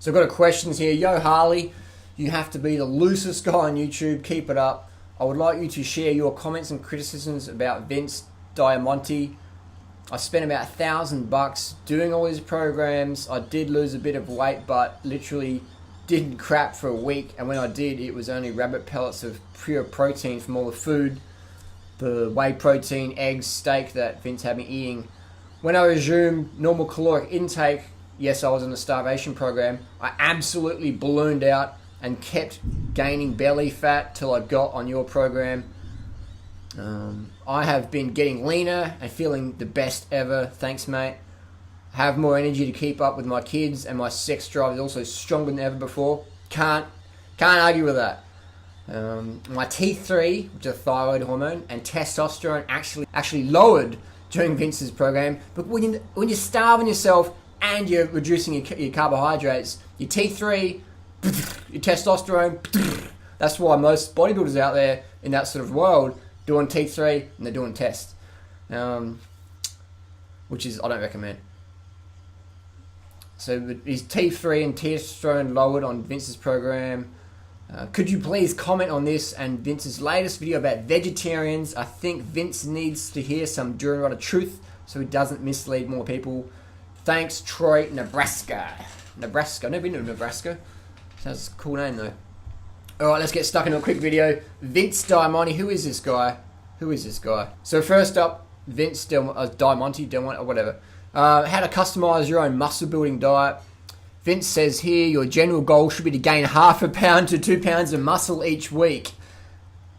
So I've got a questions here. Yo, Harley, you have to be the loosest guy on YouTube. Keep it up. I would like you to share your comments and criticisms about Vince Delmonte. I spent about $1,000 doing all these programs. I did lose a bit of weight, but literally didn't crap for a week. And when I did, it was only rabbit pellets of pure protein from all the food, the whey protein, eggs, steak that Vince had me eating. When I resumed normal caloric intake, yes, I was on a starvation program, I absolutely ballooned out and kept gaining belly fat till I got on your program. I have been getting leaner and feeling the best ever. Thanks, mate. Have more energy to keep up with my kids, and my sex drive is also stronger than ever before. Can't argue with that. My T3, which is a thyroid hormone, and testosterone actually lowered during Vince's program. But when you're starving yourself and you're reducing your carbohydrates, your T3, your testosterone, that's why most bodybuilders out there in that sort of world doing T3 and they're doing test, which is I don't recommend. So his T3 and testosterone lowered on Vince's program. Could you please comment on this and Vince's latest video about vegetarians? I think Vince needs to hear some Durarada truth so he doesn't mislead more people. Thanks, Troy, Nebraska. Nebraska. I've never been to Nebraska. Sounds a cool name though. Alright, let's get stuck into a quick video. Vince Delmonte, who is this guy? So first up, Vince Delmonte, or whatever. How to customize your own muscle building diet. Vince says here, your general goal should be to gain 1/2 pound to 2 pounds of muscle each week.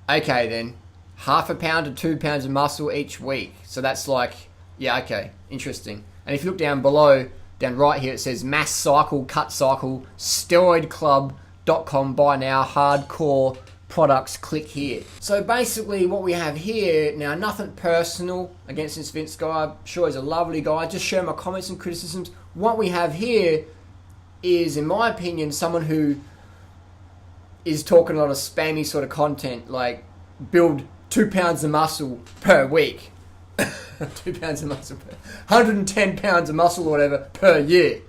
Okay then, 1/2 pound to 2 pounds of muscle each week. So that's like, yeah, okay, interesting. And if you look down below, down right here, it says mass cycle, cut cycle, steroidclub.com, buy now, hardcore products, click here. So basically what we have here, now nothing personal against this Vince guy, I'm sure he's a lovely guy, just share my comments and criticisms. What we have here is, in my opinion, someone who is talking a lot of spammy sort of content, like build 2 pounds of muscle per week. 2 pounds of muscle per 110 pounds of muscle or whatever per year.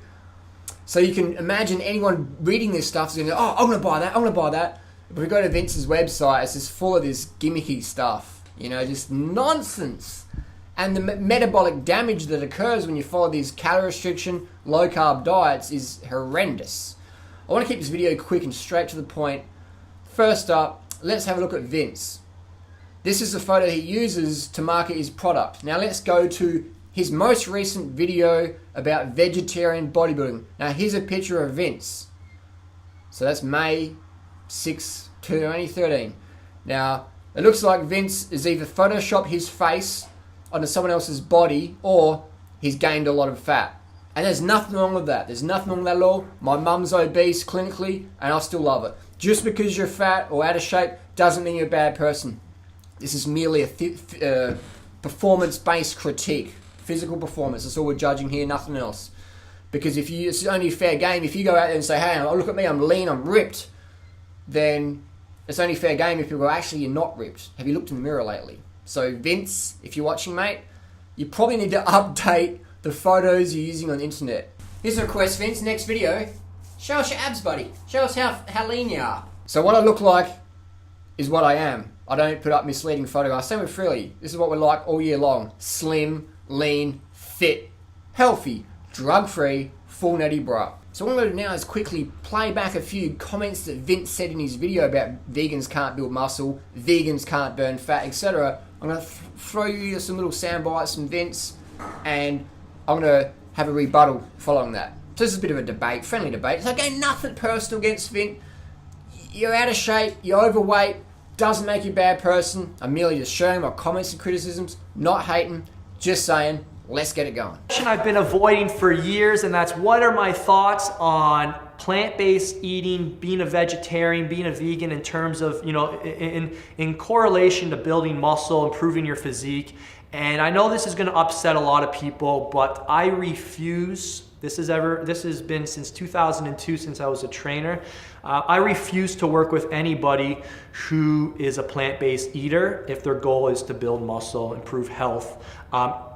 So you can imagine anyone reading this stuff is going to go, oh, I'm going to buy that, I'm going to buy that. If we go to Vince's website, it's just full of this gimmicky stuff, you know, just nonsense. And the metabolic damage that occurs when you follow these calorie restriction, low carb diets is horrendous. I want to keep this video quick and straight to the point. First up, let's have a look at Vince. This is the photo he uses to market his product. Now let's go to his most recent video about vegetarian bodybuilding. Now here's a picture of Vince. So that's May 6, 2013. Now it looks like Vince has either photoshopped his face onto someone else's body or he's gained a lot of fat. And there's nothing wrong with that. There's nothing wrong with that at all. My mum's obese clinically and I still love it. Just because you're fat or out of shape doesn't mean you're a bad person. This is merely a performance-based critique. Physical performance, that's all we're judging here, nothing else. Because it's only fair game. If you go out there and say, hey, look at me, I'm lean, I'm ripped, then it's only fair game if people go, actually, you're not ripped. Have you looked in the mirror lately? So Vince, if you're watching, mate, you probably need to update the photos you're using on the internet. Here's a request, Vince, next video, show us your abs, buddy. Show us how lean you are. So what I look like is what I am. I don't put up misleading photographs. Same with Freely. This is what we're like all year long. Slim, lean, fit, healthy, drug-free, full natty bra. So what I'm going to do now is quickly play back a few comments that Vince said in his video about vegans can't build muscle, vegans can't burn fat, etc. I'm going to throw you some little sound bites from Vince, and I'm going to have a rebuttal following that. So this is a bit of a debate, friendly debate. So again, nothing personal against Vince. You're out of shape, you're overweight, doesn't make you a bad person. I'm merely just sharing my comments and criticisms, not hating, just saying, let's get it going. I've been avoiding for years, and that's what are my thoughts on plant-based eating, being a vegetarian, being a vegan in terms of, you know, in correlation to building muscle, improving your physique. And I know this is going to upset a lot of people, but I refuse This has been since 2002, since I was a trainer. I refuse to work with anybody who is a plant-based eater if their goal is to build muscle, improve health,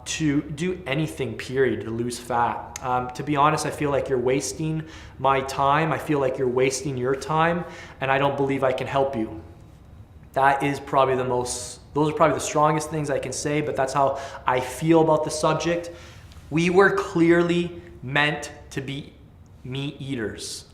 to do anything, period, to lose fat. To be honest, I feel like you're wasting my time. I feel like you're wasting your time, and I don't believe I can help you. That is probably those are probably the strongest things I can say, but that's how I feel about the subject. We were clearly meant to be meat eaters.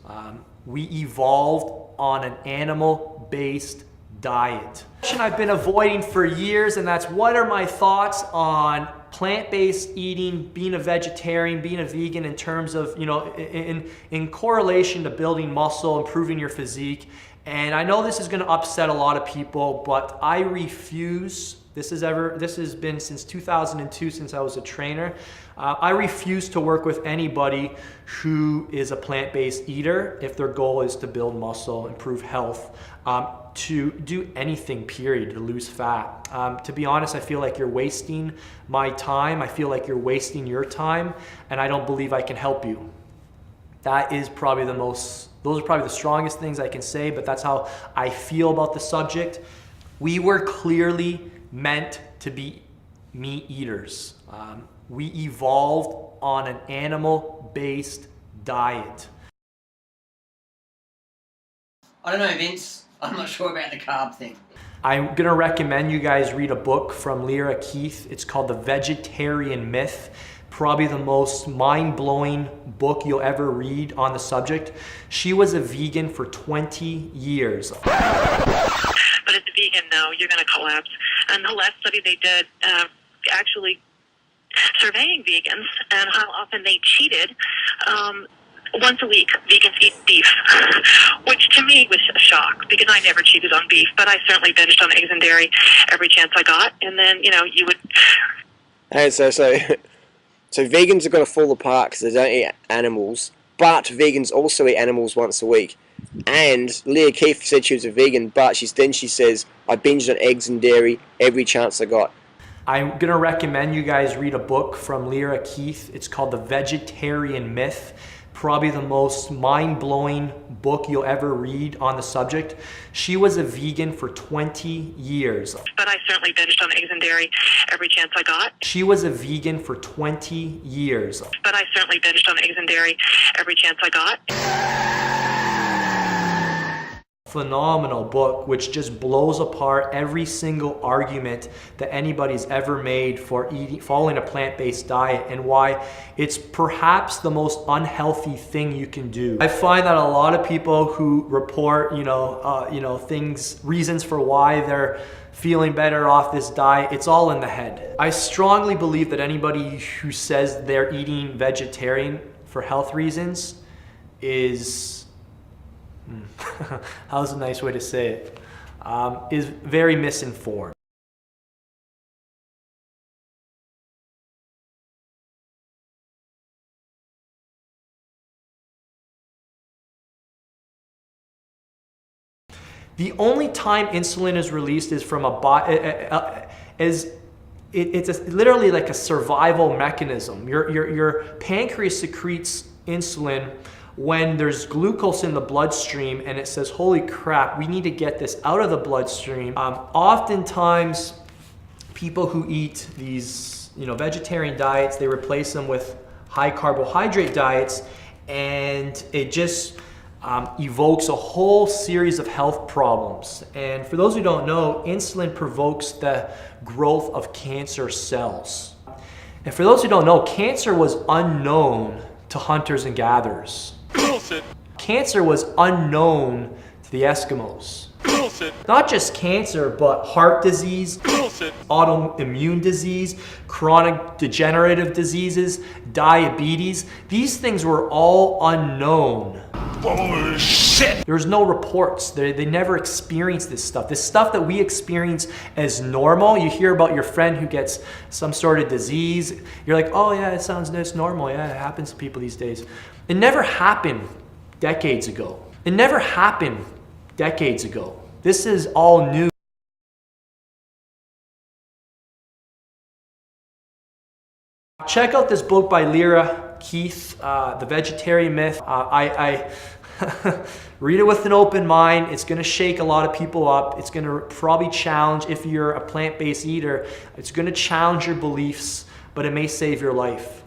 We evolved on an animal-based diet. I've been avoiding for years, and that's what are my thoughts on plant-based eating, being a vegetarian, being a vegan in terms of, in correlation to building muscle, improving your physique. And I know this is going to upset a lot of people, but I refuse. This has been since 2002, since I was a trainer. I refuse to work with anybody who is a plant-based eater if their goal is to build muscle, improve health, to do anything, period, to lose fat. To be honest, I feel like you're wasting my time. I feel like you're wasting your time, and I don't believe I can help you. That is probably those are probably the strongest things I can say, but that's how I feel about the subject. We were clearly meant to be meat eaters. We evolved on an animal-based diet. I don't know, Vince. I'm not sure about the carb thing. I'm gonna recommend you guys read a book from Lyra Keith. It's called The Vegetarian Myth. Probably the most mind-blowing book you'll ever read on the subject. She was a vegan for 20 years. But as a vegan, no, you're going to collapse. And the last study they did, actually surveying vegans and how often they cheated, once a week, vegans eat beef, which to me was a shock because I never cheated on beef, but I certainly binged on eggs and dairy every chance I got. And then, you would... Hey, so vegans are going to fall apart because they don't eat animals, but vegans also eat animals once a week. And Leah Keith said she was a vegan, but she says, I binged on eggs and dairy every chance I got. I'm going to recommend you guys read a book from Lyra Keith. It's called The Vegetarian Myth. Probably the most mind-blowing book you'll ever read on the subject. She was a vegan for 20 years. But I certainly binged on eggs and dairy every chance I got. She was a vegan for 20 years. But I certainly binged on eggs and dairy every chance I got. Phenomenal book, which just blows apart every single argument that anybody's ever made for following a plant-based diet and why it's perhaps the most unhealthy thing you can do. I find that a lot of people who report, reasons for why they're feeling better off this diet, it's all in the head. I strongly believe that anybody who says they're eating vegetarian for health reasons is how's a nice way to say it, is very misinformed. The only time insulin is released is from it's literally like a survival mechanism. Your pancreas secretes insulin when there's glucose in the bloodstream and it says, holy crap, we need to get this out of the bloodstream. Oftentimes, people who eat these vegetarian diets, they replace them with high carbohydrate diets, and it just evokes a whole series of health problems. And for those who don't know, insulin provokes the growth of cancer cells. And for those who don't know, cancer was unknown to hunters and gatherers. Bullshit. Cancer was unknown to the Eskimos. Bullshit. Not just cancer, but heart disease, Bullshit. autoimmune disease, chronic degenerative diseases, diabetes. These things were all unknown. Bullshit. There's no reports. They never experienced this stuff. This stuff that we experience as normal. You hear about your friend who gets some sort of disease. You're like, oh yeah, it's normal. Yeah, it happens to people these days. It never happened decades ago. It never happened decades ago. This is all new. Check out this book by Lyra Keith, The Vegetarian Myth. I read it with an open mind. It's going to shake a lot of people up. It's going to probably challenge, if you're a plant-based eater, it's going to challenge your beliefs, but it may save your life.